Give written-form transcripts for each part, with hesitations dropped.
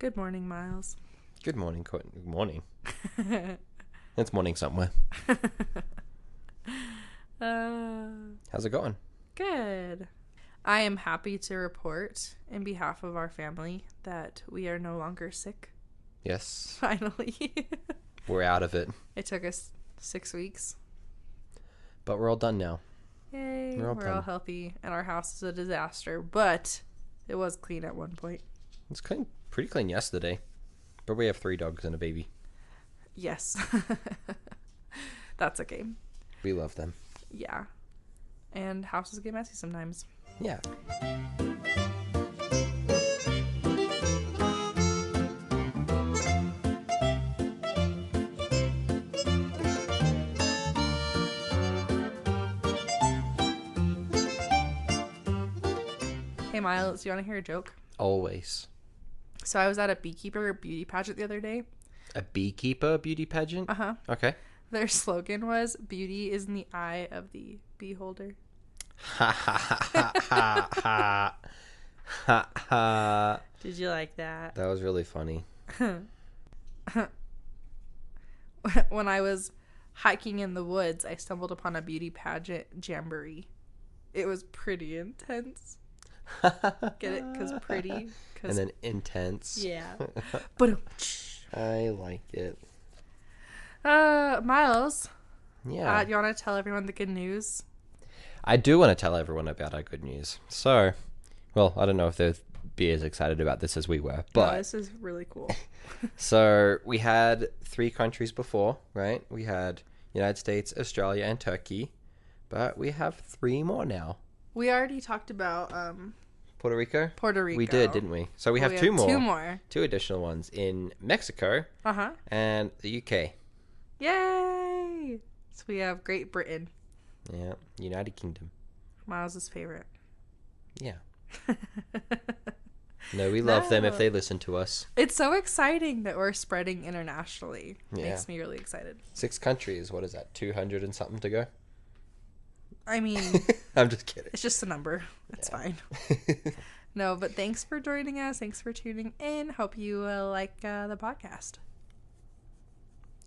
Good morning, Miles. Good morning, Kourtney. Good morning. It's morning somewhere. How's it going? Good. I am happy to report, in behalf of our family, that we are no longer sick. Yes. Finally. We're out of it. It took us 6 weeks. But we're all done now. Yay. We're all We're done. all healthy, and our house is a disaster, but it was clean at one point. It's clean, pretty clean yesterday. But we have 3 dogs and a baby. Yes. That's okay. We love them. Yeah. And houses get messy sometimes. Yeah. Hey, Miles, do you want to hear a joke? Always. So I was at a beekeeper beauty pageant the other day. A beekeeper beauty pageant? Uh-huh. Okay. Their slogan was, "Beauty is in the eye of the beholder." Ha ha ha ha ha ha ha. Did you like that? That was really funny. When I was hiking in the woods, I stumbled upon a beauty pageant jamboree. It was pretty intense. Get it? Because pretty. And then intense. Yeah. But I like it. Miles. Yeah. You want to tell everyone the good news? I do want to tell everyone about our good news. So, well, I don't know if they'll be as excited about this as we were, but No, this is really cool. So we had 3 countries before, right? We had United States, Australia, and Turkey, but we have 3 more now. We already talked about Puerto Rico? Puerto Rico. We did, didn't we? So we have 2 more. 2 more. 2 additional ones in Mexico and the UK. Yay! So we have Great Britain. Yeah, United Kingdom. Miles' favorite. Yeah. No, we love them if they listen to us. It's so exciting that we're spreading internationally. Yeah. Makes me really excited. 6 countries. What is that? 200 and something to go? I mean, I'm just kidding. it's just a number. It's fine. No, but thanks for joining us. Thanks for tuning in. Hope you like the podcast.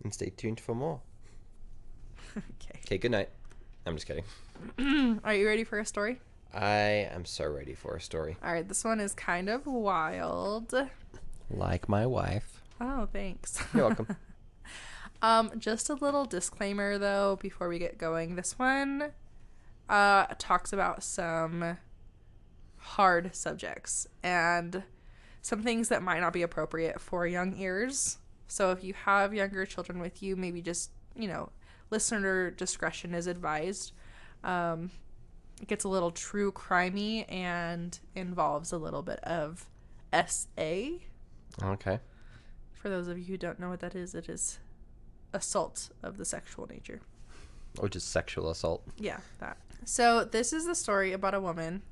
And stay tuned for more. Okay. Okay, good night. I'm just kidding. Are you ready for a story? I am so ready for a story. All right, this one is kind of wild. Like my wife. Oh, thanks. You're welcome. Just a little disclaimer, though, before we get going. This one talks about some hard subjects and some things that might not be appropriate for young ears. So if you have younger children with you, maybe just, listener discretion is advised. It gets a little true crimey and involves a little bit of SA. Okay. For those of you who don't know what that is, it is assault of the sexual nature. Or just sexual assault. Yeah, that. So this is the story about a woman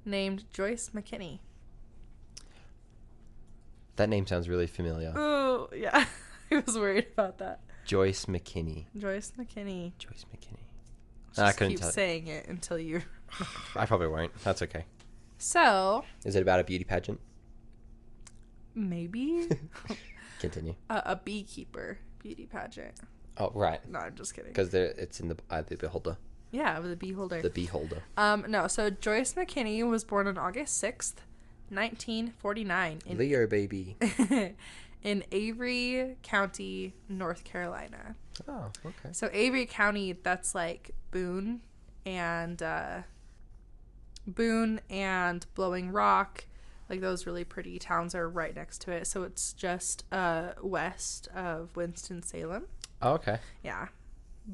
named Joyce McKinney. That name sounds really familiar. Oh, yeah. I was worried about that. Joyce McKinney. Joyce McKinney. Joyce McKinney. I I couldn't keep tell. saying it until you... I probably won't. That's okay. So... Is it about a beauty pageant? Maybe? Continue. A beekeeper beauty pageant. Oh, right. No, I'm just kidding. Because it's in the eye of the beholder. Yeah, with a beholder. The beholder. No, so Joyce McKinney was born on August 6th, 1949. Leo baby. In Avery County, North Carolina. Oh, okay. So Avery County, that's like Boone and Blowing Rock. Like those really pretty towns are right next to it. So it's just west of Winston-Salem. Oh, okay. Yeah.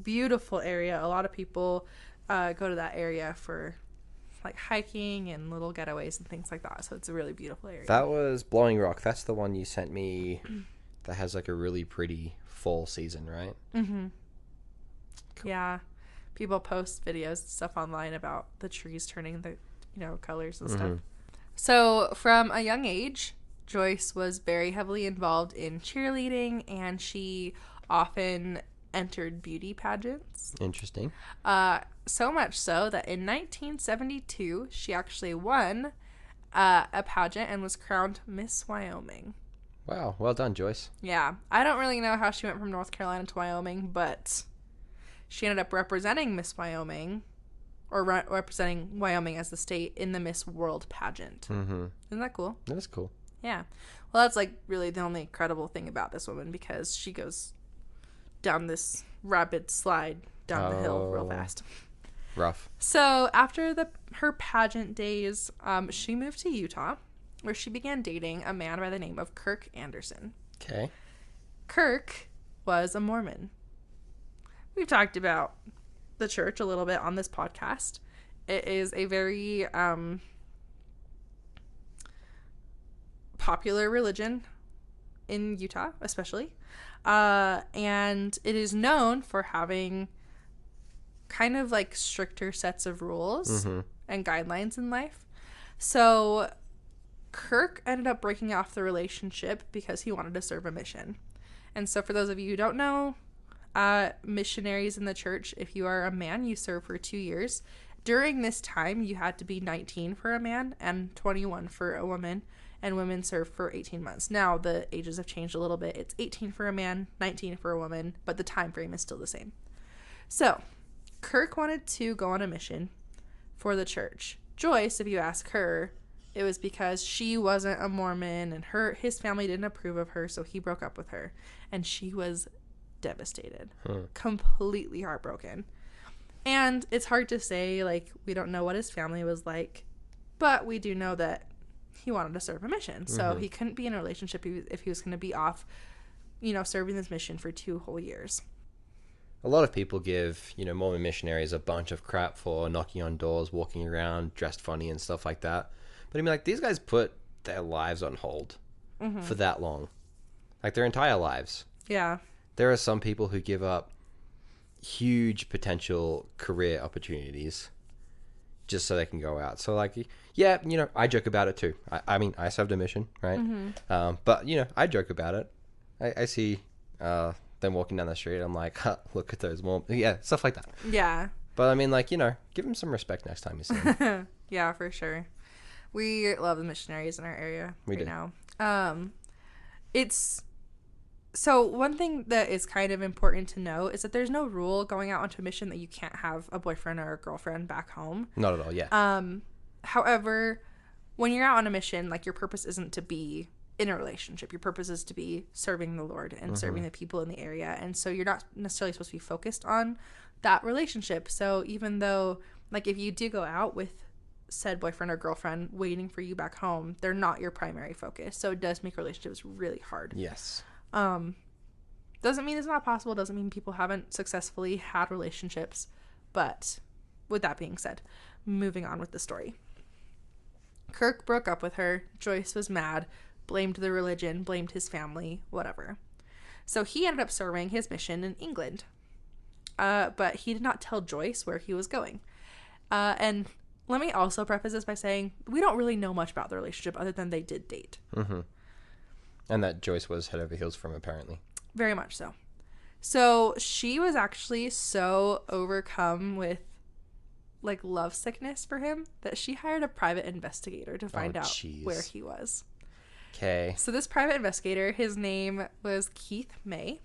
Beautiful area. A lot of people go to that area for like hiking and little getaways and things like that. So it's a really beautiful area. That was Blowing Rock. That's the one you sent me that has like a really pretty fall season, right? Mm-hmm. Cool. Yeah. People post videos and stuff online about the trees turning the, colors and stuff. So from a young age, Joyce was very heavily involved in cheerleading, and she often entered beauty pageants. Interesting. So much so that in 1972, she actually won a pageant and was crowned Miss Wyoming. Wow, well done, Joyce. Yeah, I don't really know how she went from North Carolina to Wyoming, but she ended up representing Miss Wyoming, or representing Wyoming as the state in the Miss World pageant. Mm-hmm. Isn't that cool? That is cool. Yeah. Well, that's like really the only credible thing about this woman, because she goes down this rapid slide down the hill real fast. Rough. So after her pageant days, she moved to Utah, where she began dating a man by the name of Kirk Anderson. Okay. Kirk was a Mormon. We've talked about the church a little bit on this podcast. It is a very popular religion in Utah, especially. And it is known for having kind of like stricter sets of rules and guidelines in life. So Kirk ended up breaking off the relationship because he wanted to serve a mission. And so for those of you who don't know, missionaries in the church, if you are a man, you serve for 2 years. During this time, you had to be 19 for a man and 21 for a woman, and women serve for 18 months. Now, the ages have changed a little bit. It's 18 for a man, 19 for a woman, but the time frame is still the same. So, Kirk wanted to go on a mission for the church. Joyce, if you ask her, it was because she wasn't a Mormon and his family didn't approve of her, so he broke up with her. And she was devastated. Completely heartbroken. And it's hard to say, like, we don't know what his family was like, but we do know that he wanted to serve a mission. So he couldn't be in a relationship if he was going to be off, serving this mission for 2 whole years. A lot of people give, Mormon missionaries a bunch of crap for knocking on doors, walking around, dressed funny and stuff like that. But I mean, like, these guys put their lives on hold for that long. Like, their entire lives. Yeah. There are some people who give up huge potential career opportunities just so they can go out. So, like, yeah, I joke about it too. I mean, I served a mission, right? But, I joke about it. I see them walking down the street. I'm like, look at those Mormons. Yeah, stuff like that. Yeah. But, I mean, like, give them some respect next time you see them. Yeah, for sure. We love the missionaries in our area now. So one thing that is kind of important to know is that there's no rule going out onto a mission that you can't have a boyfriend or a girlfriend back home. Not at all, yeah. However, when you're out on a mission, like, your purpose isn't to be in a relationship. Your purpose is to be serving the Lord and serving the people in the area. And so you're not necessarily supposed to be focused on that relationship. So even though, like, if you do go out with said boyfriend or girlfriend waiting for you back home, they're not your primary focus. So it does make relationships really hard. Yes. Doesn't mean it's not possible. Doesn't mean people haven't successfully had relationships. But with that being said, moving on with the story. Kirk broke up with her. Joyce was mad, blamed the religion, blamed his family, whatever. So he ended up serving his mission in England. But he did not tell Joyce where he was going. And let me also preface this by saying we don't really know much about the relationship other than they did date. And that Joyce was head over heels for him, apparently. Very much so. So she was actually so overcome with, like, love sickness for him that she hired a private investigator to find out where he was. Okay. So this private investigator, his name was Keith May.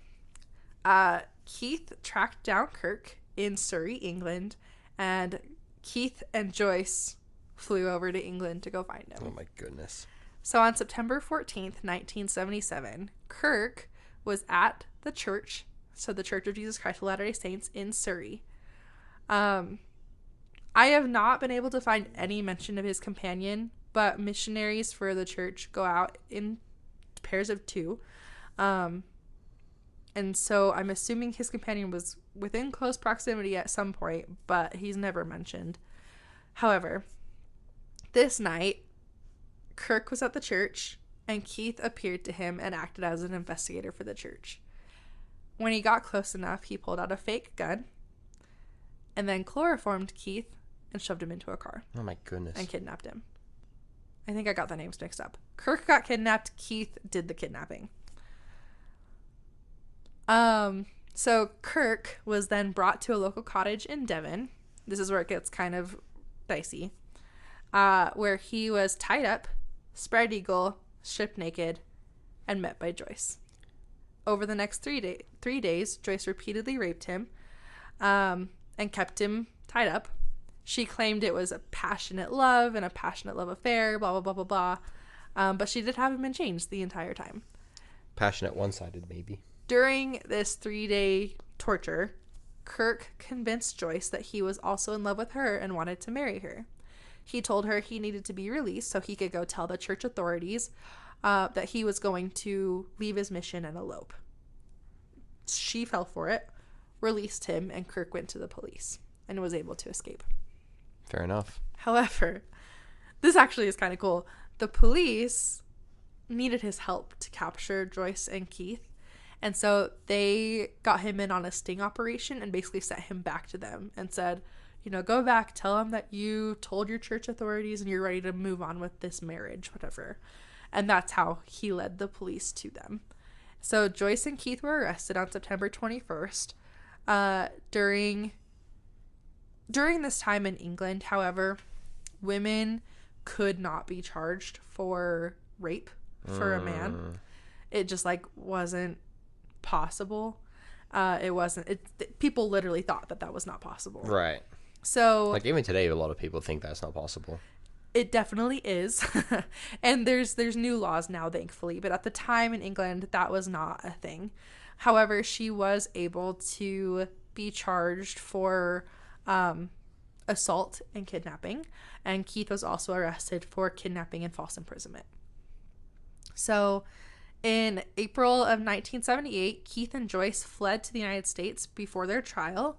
Keith tracked down Kirk in Surrey, England, and Keith and Joyce flew over to England to go find him. Oh my goodness. So on September 14th, 1977, Kirk was at the church, so the Church of Jesus Christ of Latter-day Saints in Surrey. I have not been able to find any mention of his companion, but missionaries for the church go out in pairs of 2. And so I'm assuming his companion was within close proximity at some point, but he's never mentioned. However, this night, Kirk was at the church, and Keith appeared to him and acted as an investigator for the church. When he got close enough, he pulled out a fake gun and then chloroformed Keith and shoved him into a car. Oh my goodness. And kidnapped him. I think I got the names mixed up. Kirk got kidnapped. Keith did the kidnapping. So Kirk was then brought to a local cottage in Devon. This is where it gets kind of dicey. where he was tied up, spread eagle, stripped naked, and met by Joyce. Over the next 3 days, Joyce repeatedly raped him and kept him tied up. She claimed it was a passionate love and a passionate love affair, blah, blah, blah, blah, blah. But she did have him in chains the entire time. Passionate one-sided, maybe. During this 3-day torture, Kirk convinced Joyce that he was also in love with her and wanted to marry her. He told her he needed to be released so he could go tell the church authorities that he was going to leave his mission and elope. She fell for it, released him, and Kirk went to the police and was able to escape. Fair enough. However, this actually is kind of cool. The police needed his help to capture Joyce and Keith, and so they got him in on a sting operation and basically sent him back to them and said, go back, tell them that you told your church authorities and you're ready to move on with this marriage, whatever. And that's how he led the police to them. So Joyce and Keith were arrested on September 21st. During this time in England, however, women could not be charged for rape for a man. It just wasn't possible. People literally thought that was not possible. Right. So even today, a lot of people think that's not possible. It definitely is. And there's new laws now, thankfully. But at the time in England, that was not a thing. However, she was able to be charged for assault and kidnapping. And Keith was also arrested for kidnapping and false imprisonment. So in April of 1978, Keith and Joyce fled to the United States before their trial.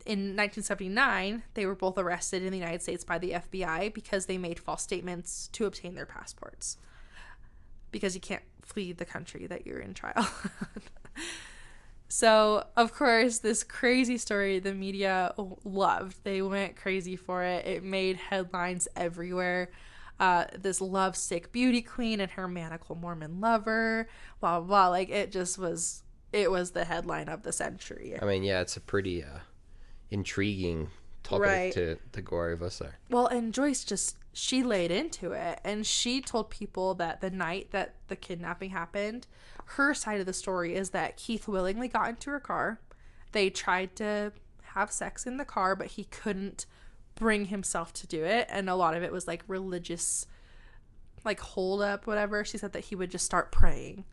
In 1979, they were both arrested in the United States by the FBI because they made false statements to obtain their passports. Because you can't flee the country that you're in trial. So, of course, this crazy story the media loved. They went crazy for it. It made headlines everywhere. This lovesick beauty queen and her maniacal Mormon lover, blah, blah, blah. It was the headline of the century. I mean, yeah, it's a pretty intriguing topic to go over. So well, and Joyce she laid into it, and she told people that the night that the kidnapping happened, her side of the story is that Keith willingly got into her car. They tried to have sex in the car, but he couldn't bring himself to do it, and a lot of it was religious hold up, whatever. She said that he would just start praying,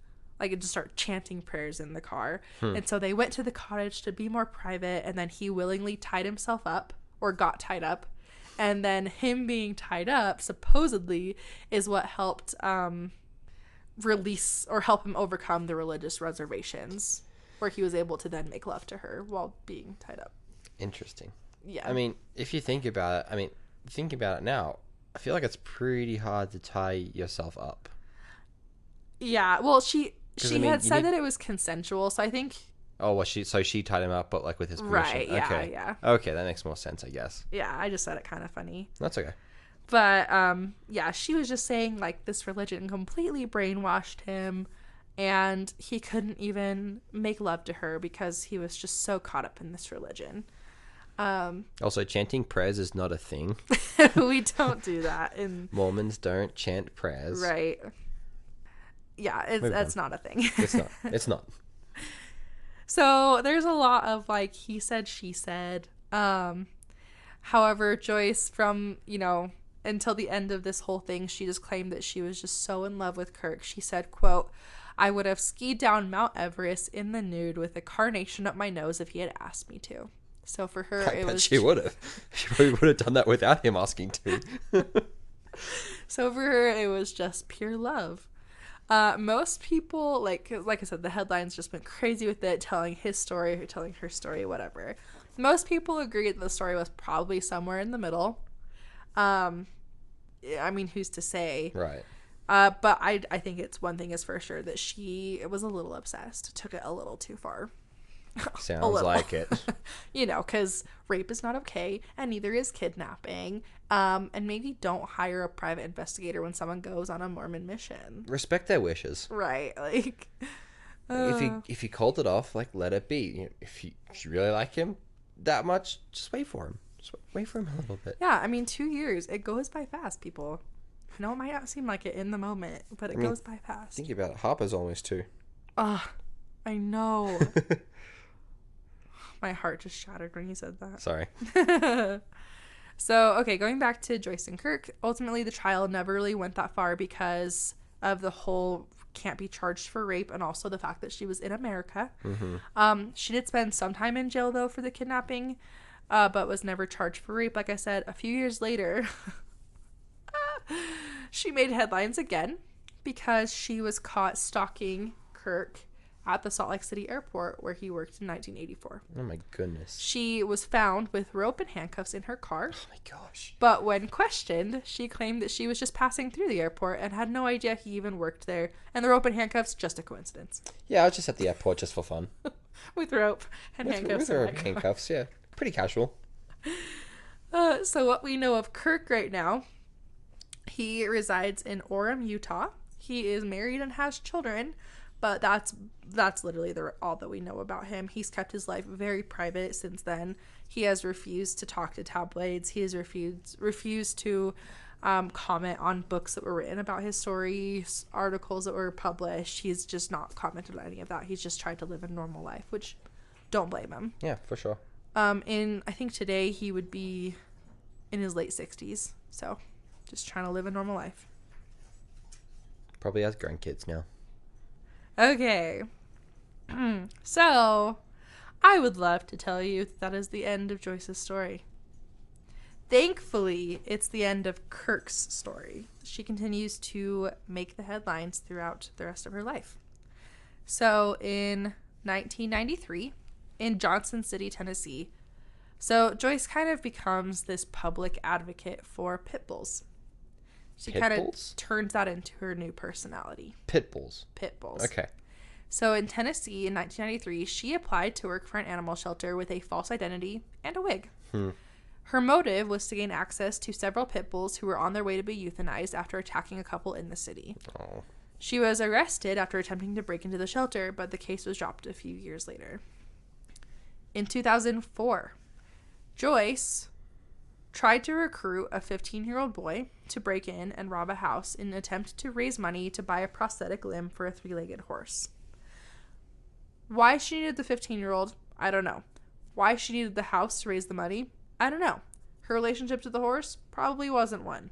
just start chanting prayers in the car. And so they went to the cottage to be more private, and then he willingly tied himself up, or got tied up, and then him being tied up supposedly is what helped release or help him overcome the religious reservations, where he was able to then make love to her while being tied up. Interesting. Yeah. I mean, if you think about it, now, I feel like it's pretty hard to tie yourself up. Yeah, well, she had said that it was consensual, so I think... Oh, well, she tied him up, but with his permission. Right, yeah, okay. Yeah. Okay, that makes more sense, I guess. Yeah, I just said it kind of funny. That's okay. But, yeah, she was just saying, this religion completely brainwashed him, and he couldn't even make love to her because he was just so caught up in this religion. Also, chanting prayers is not a thing. We don't do that. Mormons don't chant prayers. Right. Yeah, that's not a thing. It's not. So there's a lot of he said, she said. However, Joyce, from, until the end of this whole thing, she just claimed that she was just so in love with Kirk. She said, quote, "I would have skied down Mount Everest in the nude with a carnation up my nose if he had asked me to." So for her, I bet she would have. She probably would have done that without him asking to. So for her, it was just pure love. Most people, like I said, the headlines just went crazy with it, telling his story, or telling her story, whatever. Most people agree that the story was probably somewhere in the middle. I mean, who's to say? Right. But I think it's one thing is for sure that she was a little obsessed, took it a little too far. Sounds like it. Because rape is not okay, and neither is kidnapping. And maybe don't hire a private investigator when someone goes on a Mormon mission. Respect their wishes. Right. If he called it off, let it be. If you really like him that much, just wait for him. Just wait for him a little bit. Yeah, I mean, 2 years. It goes by fast, people. I know it might not seem like it in the moment, but it goes by fast. Think about it. Harper's almost 2. I know. My heart just shattered when you said that. Sorry. So, okay, going back to Joyce and Kirk, ultimately the trial never really went that far because of the whole can't be charged for rape and also the fact that she was in America. She did spend some time in jail, though, for the kidnapping, but was never charged for rape. Like I said, a few years later, she made headlines again because she was caught stalking Kirk at the Salt Lake City airport where he worked in 1984. Oh my goodness. She was found with rope and handcuffs in her car. Oh my gosh. But when questioned, she claimed that she was just passing through the airport and had no idea he even worked there. And the rope and handcuffs, just a coincidence. Yeah, I was just at the airport just for fun. With rope and handcuffs. With rope and handcuffs, yeah. Pretty casual. So what we know of Kirk right now, he resides in Orem, Utah. He is married and has children. But that's literally all that we know about him. He's kept his life very private since then. He has refused to talk to tabloids. He has refused to comment on books that were written about his story, articles that were published. He's just not commented on any of that. He's just tried to live a normal life, which don't blame him. Yeah, for sure. I think today he would be in his late 60s. So just trying to live a normal life. Probably has grandkids now. Okay. So, I would love to tell you that is the end of Joyce's story. Thankfully, it's the end of Kirk's story. She continues to make the headlines throughout the rest of her life. So, in 1993, in Johnson City, Tennessee, so Joyce kind of becomes this public advocate for pit bulls. She kind of turns that into her new personality. Pit bulls. Pit bulls. Okay. So in Tennessee in 1993, she applied to work for an animal shelter with a false identity and a wig. Her motive was to gain access to several pit bulls who were on their way to be euthanized after attacking a couple in the city. Oh. She was arrested after attempting to break into the shelter, but the case was dropped a few years later. In 2004, Joyce tried to recruit a 15-year-old boy to break in and rob a house in an attempt to raise money to buy a prosthetic limb for a 3-legged horse. Why she needed the 15-year-old, I don't know. Why she needed the house to raise the money, I don't know. Her relationship to the horse probably wasn't one.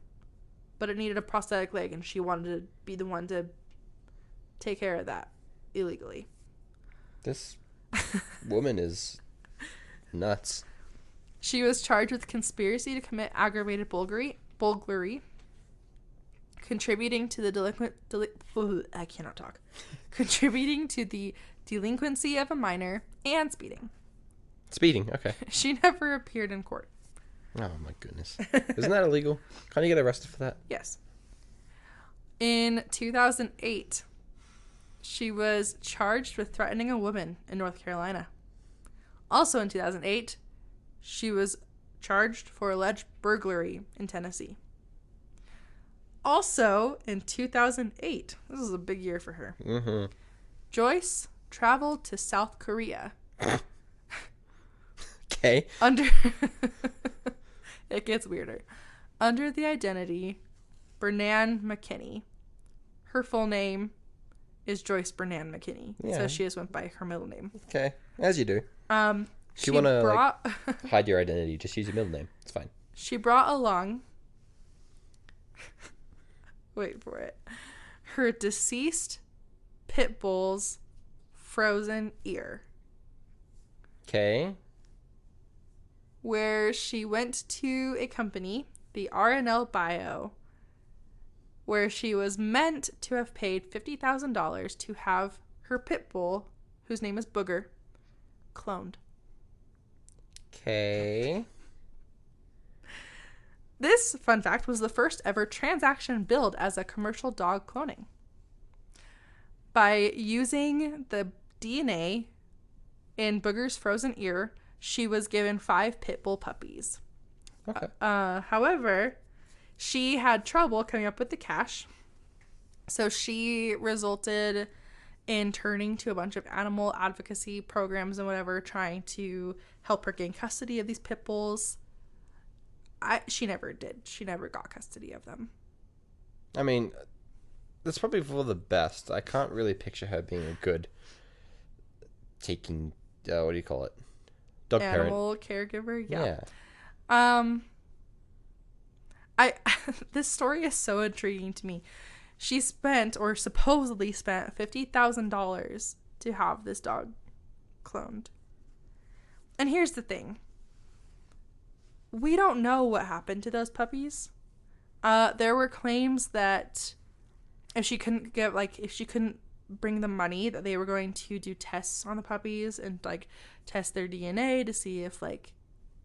But it needed a prosthetic leg, and she wanted to be the one to take care of that illegally. This woman is nuts. She was charged with conspiracy to commit aggravated burglary, contributing to the contributing to the delinquency of a minor, and speeding. Speeding, okay. She never appeared in court. Oh my goodness. Isn't that illegal? Can't you get arrested for that? Yes. In 2008, she was charged with threatening a woman in North Carolina. Also in 2008, she was charged for alleged burglary in Tennessee. Also in 2008, this is a big year for her. Mm-hmm. Joyce traveled to South Korea. Okay. It gets weirder. Under the identity Bernan McKinney. Her full name is Joyce Bernan McKinney. Yeah. So she just went by her middle name. Okay. As you do. If you want to hide your identity, just use your middle name. It's fine. She brought along, wait for it, her deceased pit bull's frozen ear. Okay. Where she went to a company, the R&L Bio, where she was meant to have paid $50,000 to have her pit bull, whose name is Booger, cloned. Okay. This, fun fact, was the first ever transaction billed as a commercial dog cloning. By using the DNA in Booger's frozen ear, she was given 5 pit bull puppies. Okay. However, she had trouble coming up with the cash, so she resulted in turning to a bunch of animal advocacy programs and whatever, trying to help her gain custody of these pit bulls. She never did. She never got custody of them. I mean, that's probably for the best. I can't really picture her being a good taking, what do you call it? Dog Animal caregiver, yeah. I this story is so intriguing to me. She spent, or supposedly spent, $50,000 to have this dog cloned. And here's the thing. We don't know what happened to those puppies. There were claims that if she couldn't bring the money, that they were going to do tests on the puppies and like test their DNA to see if like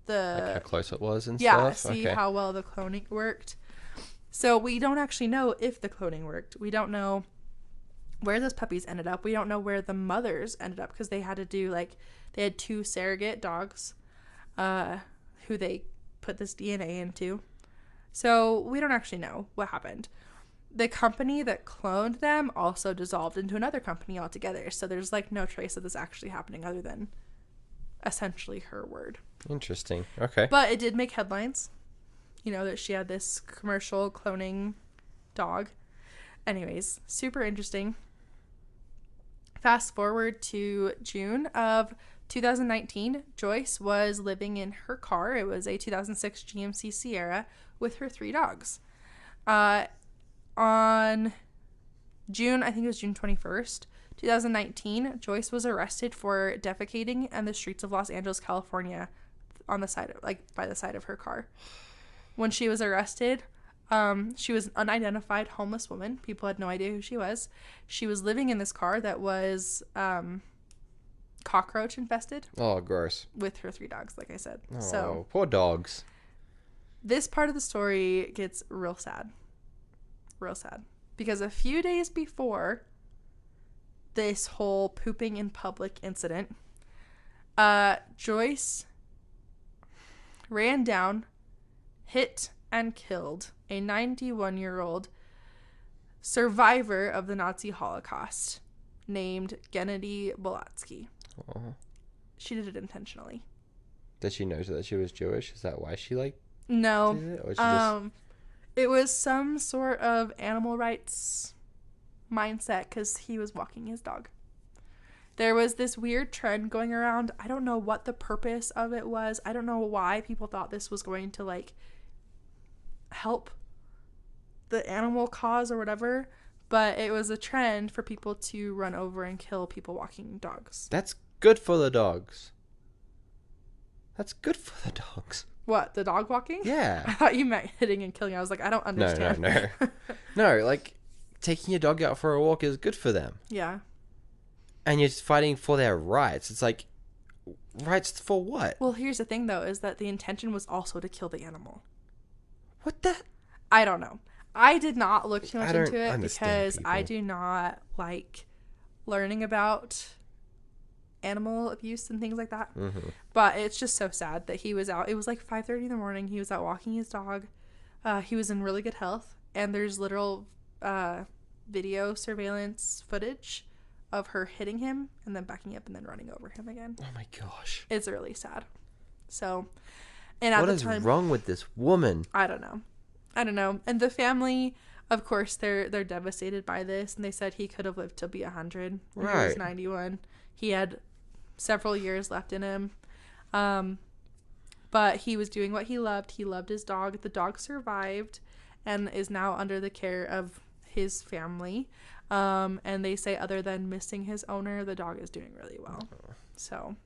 how close it was and stuff. stuff. See how well the cloning worked. So we don't actually know if the cloning worked. We don't know where those puppies ended up. We don't know where the mothers ended up because they had they had 2 surrogate dogs who they put this DNA into. So we don't actually know what happened. The company that cloned them also dissolved into another company altogether. So there's like no trace of this actually happening other than essentially her word. Interesting. Okay. But it did make headlines. You know, that she had this commercial cloning dog. Anyways, super interesting. Fast forward to June of 2019, Joyce was living in her car. It was a 2006 GMC Sierra with her 3 dogs. On June, I think it was June 21st, 2019, Joyce was arrested for defecating in the streets of Los Angeles, California, on the side of, by the side of her car. When she was arrested, she was an unidentified homeless woman. People had no idea who she was. She was living in this car that was cockroach infested. Oh, gross. With her 3 dogs, like I said. Oh, so poor dogs. This part of the story gets real sad. Real sad. Because a few days before this whole pooping in public incident, Joyce ran down, hit, and killed a 91-year-old survivor of the Nazi Holocaust named Gennady Belatsky. Oh. She did it intentionally. Did she know that she was Jewish? Is that why she No. did it? Or she just... It was some sort of animal rights mindset because he was walking his dog. There was this weird trend going around. I don't know what the purpose of it was. I don't know why people thought this was going to help the animal cause or whatever, but it was a trend for people to run over and kill people walking dogs. That's good for the dogs. That's good for the dogs. What, the dog walking? Yeah. I thought you meant hitting and killing. I was like, I don't understand. No. No, taking your dog out for a walk is good for them. Yeah. And you're just fighting for their rights. It's like, rights for what? Well, here's the thing, though, is that the intention was also to kill the animal. What the? I don't know. I did not look too much into it because people. I do not like learning about animal abuse and things like that. Mm-hmm. But it's just so sad that he was out. It was 5:30 in the morning. He was out walking his dog. He was in really good health. And there's literal video surveillance footage of her hitting him and then backing up and then running over him again. Oh my gosh. It's really sad. So, and at what the is time, wrong with this woman? I don't know. And the family, of course, they're devastated by this, and they said he could have lived to be 100. Right. He was 91. He had several years left in him. But he was doing what he loved. He loved his dog. The dog survived and is now under the care of his family. And they say other than missing his owner, the dog is doing really well. So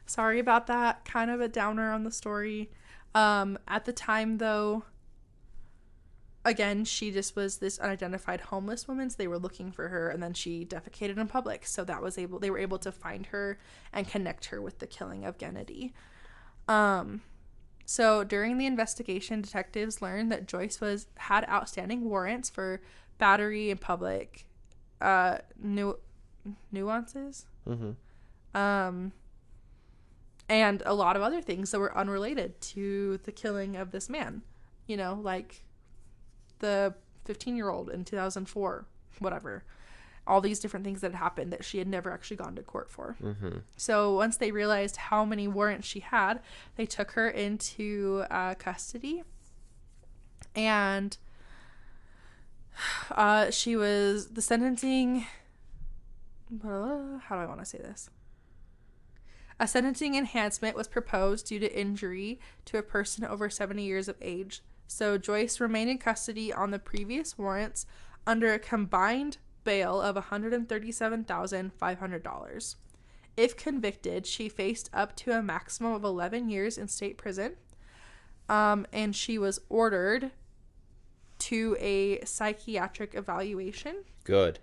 sorry about that. Kind of a downer on the story. At the time, though, again, she just was this unidentified homeless woman, so they were looking for her, and then she defecated in public, so they were able to find her and connect her with the killing of Gennady. So during the investigation, detectives learned that Joyce had outstanding warrants for battery in public, nuances, and a lot of other things that were unrelated to the killing of this man. You know, like the 15-year-old in 2004, whatever. all these different things that had happened that she had never actually gone to court for. Mm-hmm. So once they realized how many warrants she had, they took her into custody. And she was, the sentencing, how do I want to say this? A sentencing enhancement was proposed due to injury to a person over 70 years of age. So Joyce remained in custody on the previous warrants under a combined bail of $137,500. If convicted, she faced up to a maximum of 11 years in state prison. And she was ordered to a psychiatric evaluation. Good.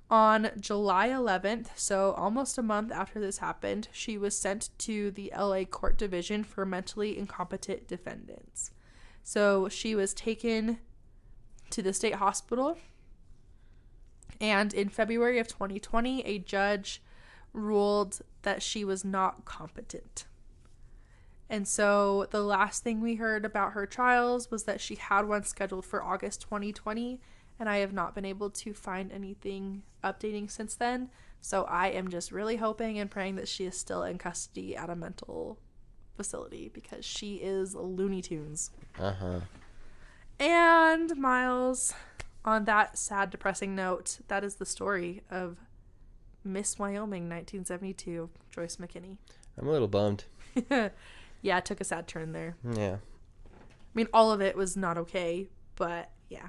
On July 11th, so almost a month after this happened, she was sent to the LA Court Division for Mentally Incompetent Defendants. So she was taken to the state hospital, and in February of 2020, a judge ruled that she was not competent. And so the last thing we heard about her trials was that she had one scheduled for August 2020, and I have not been able to find anything updating since then. So I am just really hoping and praying that she is still in custody at a mental facility, because she is Looney Tunes. Uh-huh. And Miles, on that sad, depressing note, that is the story of Miss Wyoming 1972, Joyce McKinney. I'm a little bummed. Yeah, it took a sad turn there. Yeah. I mean, all of it was not okay, but yeah.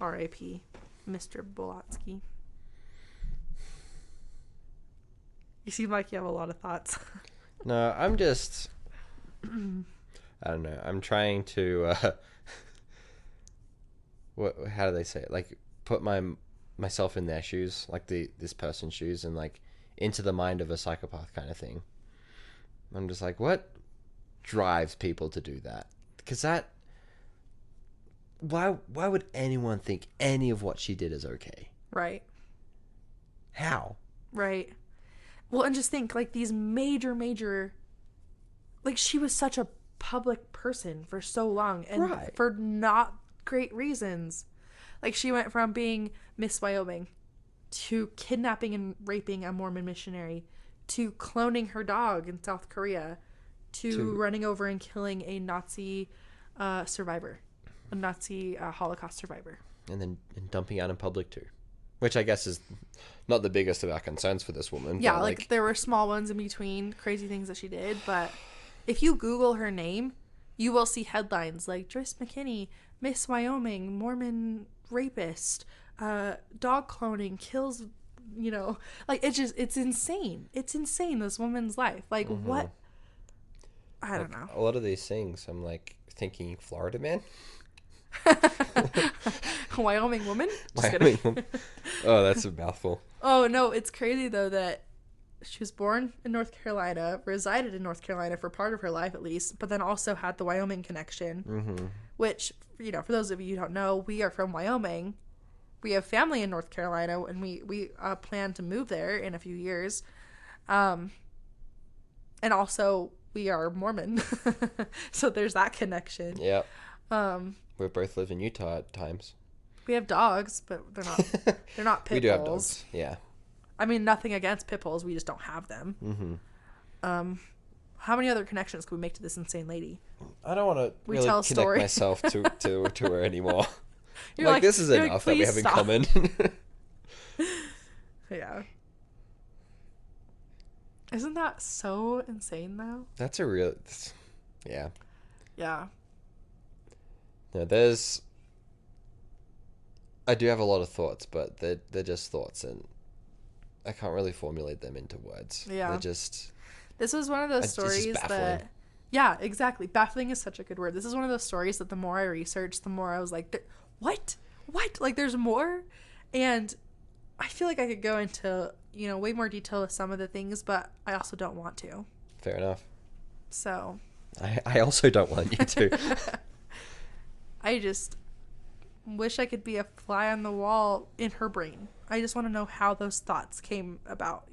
R.I.P. Mr. Bolotsky. You seem like you have a lot of thoughts. No, I'm just... I don't know. I'm trying to... how do they say it? Like, put myself in their shoes, like this person's shoes, and like into the mind of a psychopath kind of thing. I'm just like, what drives people to do that? Because why would anyone think any of what she did is okay? Right. How? Right. Well, and just think, like, these major, like, she was such a public person for so long, and right. for not great reasons. Like, she went from being Miss Wyoming to kidnapping and raping a Mormon missionary to cloning her dog in South Korea to running over and killing a Nazi survivor, a Nazi Holocaust survivor. And then dumping out in public too, which I guess is not the biggest of our concerns for this woman. Yeah, but like there were small ones in between, crazy things that she did. But if you Google her name, you will see headlines like Joyce McKinney, Miss Wyoming, Mormon rapist, dog cloning, kills, like it's insane. It's insane, this woman's life. Like, what? I don't know. A lot of these things, I'm like thinking Florida man. Wyoming woman? Just Wyoming woman. Oh, that's a mouthful. Oh, no, it's crazy, though, that she was born in North Carolina, resided in North Carolina for part of her life, at least, but then also had the Wyoming connection, which, for those of you who don't know, we are from Wyoming. We have family in North Carolina, and we plan to move there in a few years. And also, we are Mormon. So there's that connection. Yep. We both live in Utah at times. We have dogs, but they're not pit bulls. We do have dogs, yeah. I mean, nothing against pit bulls. We just don't have them. How many other connections can we make to this insane lady? I don't want to really connect myself to her anymore. You're like, this is enough that we have in common. Yeah. Isn't that so insane, though? That's a real... Yeah. Yeah. No, I do have a lot of thoughts, but they're just thoughts, and I can't really formulate them into words. Yeah. They're just... This was one of those stories that... Yeah, exactly. Baffling is such a good word. This is one of those stories that the more I researched, the more I was like, what? Like, there's more? And I feel like I could go into, way more detail with some of the things, but I also don't want to. Fair enough. So... I also don't want you to. I just wish I could be a fly on the wall in her brain. I just want to know how those thoughts came about,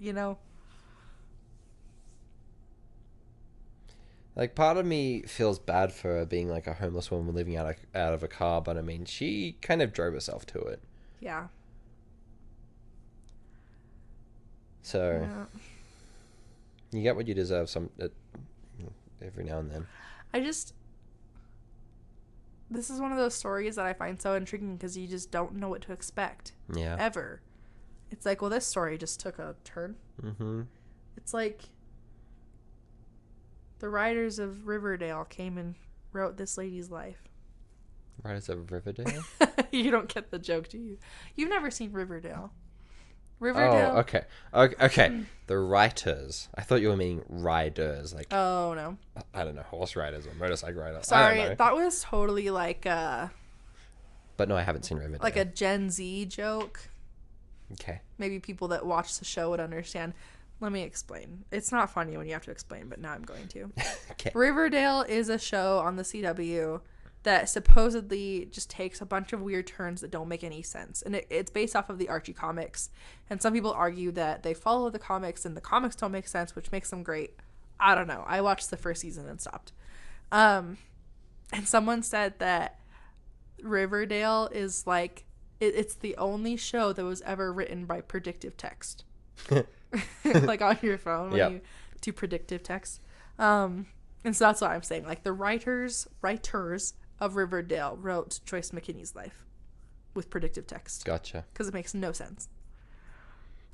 Like, part of me feels bad for her being like a homeless woman living out of a car, but I mean, she kind of drove herself to it. Yeah. So Yeah. you get what you deserve every now and then. This is one of those stories that I find so intriguing because you just don't know what to expect. Yeah. Ever. It's like, well, this story just took a turn. Mm-hmm. It's like the writers of Riverdale came and wrote this lady's life. Writers of Riverdale? You don't get the joke, do you? You've never seen Riverdale. Oh, okay. Okay. The writers. I thought you were meaning riders. Like, Oh, no. I don't know, horse riders or motorcycle riders. I Sorry, don't know. that was totally like But no, I haven't seen Riverdale. like a Gen Z joke. Okay. Maybe people that watch the show would understand. Let me explain. It's not funny when you have to explain, but now I'm going to. Okay. Riverdale is a show on the CW that supposedly just takes a bunch of weird turns that don't make any sense. And it's based off of the Archie comics. And some people argue that they follow the comics and the comics don't make sense, which makes them great. I don't know. I watched the first season and stopped. And someone said that Riverdale is like, it's the only show that was ever written by predictive text. Like on your phone when you do predictive text. And so that's what I'm saying. Like the writers of Riverdale wrote Joyce McKinney's life with predictive text. Gotcha. Because it makes no sense.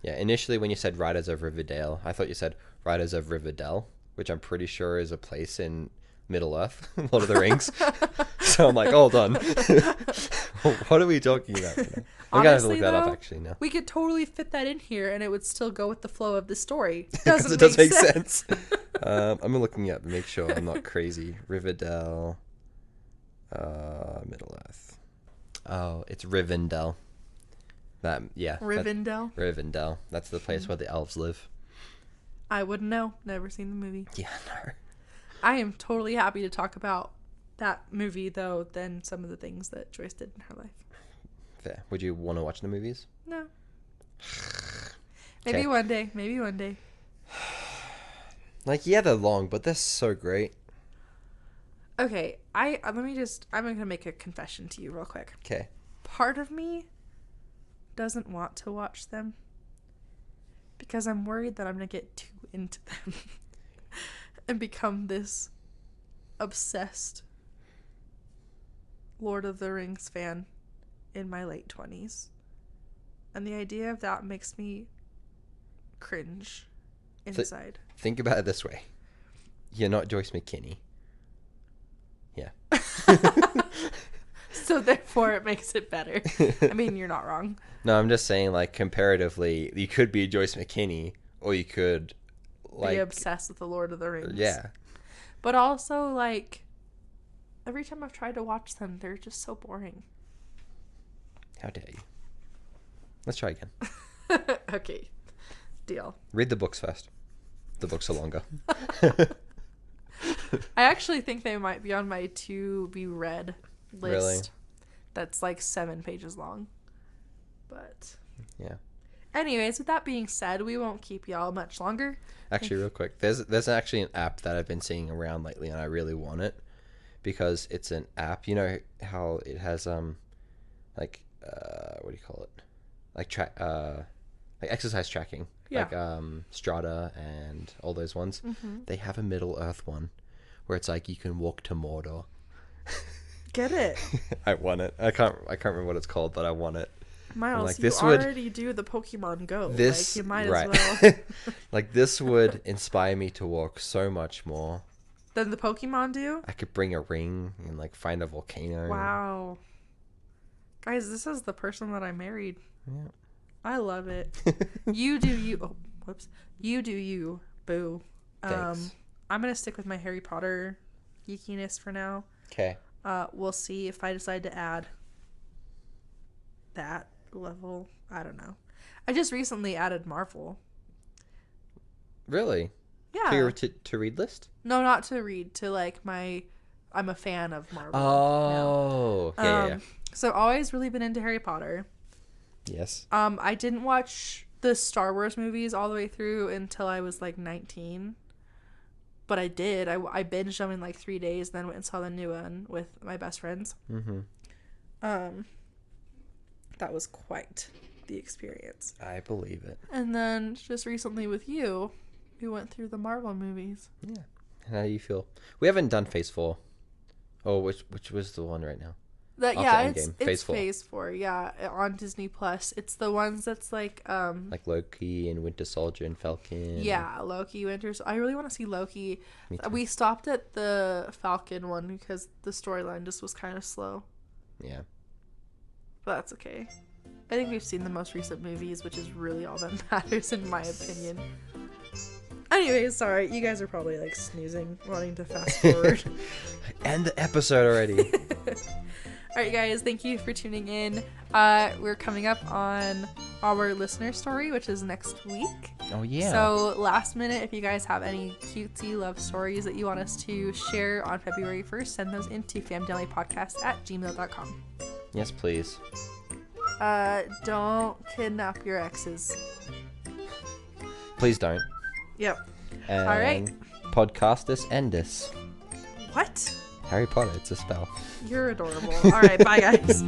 Yeah, initially when you said Riders of Riverdale, I thought you said Riders of Riverdale, which I'm pretty sure is a place in Middle Earth, Lord of the Rings. So I'm like, hold on. What are we talking about? I'm going to have to look that up actually now. We could totally fit that in here and it would still go with the flow of the story. Because it does make sense. I'm looking up to make sure I'm not crazy. Riverdale, Middle Earth. Oh, it's Rivendell. Rivendell? Rivendell. That's the place where the elves live. I wouldn't know. Never seen the movie. Yeah, no. I am totally happy to talk about that movie, though, than some of the things that Joyce did in her life. Fair. Would you want to watch the movies? No. Maybe one day. Maybe one day. Like, yeah, they're long, but they're so great. Okay, I'm gonna make a confession to you real quick. Okay. Part of me doesn't want to watch them because I'm worried that I'm gonna get too into them and become this obsessed Lord of the Rings fan in my late 20s. And the idea of that makes me cringe inside. Think about it this way. You're not Joyce McKinney. Yeah. So therefore it makes it better. I mean, you're not wrong. No, I'm just saying, like, comparatively, you could be Joyce McKinney, or you could, like... be obsessed with the Lord of the Rings. Yeah. But also, like, every time I've tried to watch them, they're just so boring. How dare you? Let's try again. Okay. Deal. Read the books first. The books are longer. I actually think they might be on my to be read list. Really? That's like 7 pages long. But yeah. Anyways, with that being said, we won't keep y'all much longer. Actually, real quick, there's actually an app that I've been seeing around lately, and I really want it because it's an app. You know how it has what do you call it? Like like exercise tracking. Yeah. Like Strata and all those ones. Mm-hmm. They have a Middle Earth one where it's like you can walk to Mordor. Get it. I want it. I can't remember what it's called, but I want it. Miles, like, you this already do the Pokemon Go. This, like, you might right. as well. Like, this would inspire me to walk so much more. Than the Pokemon do? I could bring a ring and, like, find a volcano. Wow. Guys, this is the person that I married. Yeah. I love it. You do you. Oh, whoops. You do you. Boo. Thanks. I'm going to stick with my Harry Potter geekiness for now. Okay. We'll see if I decide to add that level. I don't know. I just recently added Marvel. Really? Yeah. To your to read list? No, not to read. To like I'm a fan of Marvel. Oh. Now. Yeah. So I've always really been into Harry Potter. Yes. I didn't watch the Star Wars movies all the way through until I was like 19. But I did. I binged them in like 3 days, then went and saw the new one with my best friends. Mm-hmm. that was quite the experience. I believe it. And then just recently with you, we went through the Marvel movies. Yeah. How do you feel? We haven't done Phase 4. Oh, which was the one right now? That After it's Endgame, Phase 4. Phase 4, yeah, on Disney Plus. It's the ones that's like Loki and Winter Soldier and Falcon. Yeah, Loki, Winters. I really want to see Loki. Me too. We stopped at the Falcon one because the storyline just was kind of slow. Yeah. But that's okay. I think we've seen the most recent movies, which is really all that matters in my opinion. Anyways, sorry, you guys are probably like snoozing, wanting to fast forward. End the episode already. Alright guys, thank you for tuning in. We're coming up on our listener story, which is next week. Oh yeah. So last minute, if you guys have any cutesy love stories that you want us to share on February 1st, send those into famdamlypodcast@gmail.com. Yes, please. Don't kidnap your exes. Please don't. Yep. And all right. Podcastus endus. What? Harry Potter, it's a spell. You're adorable. All right, bye guys.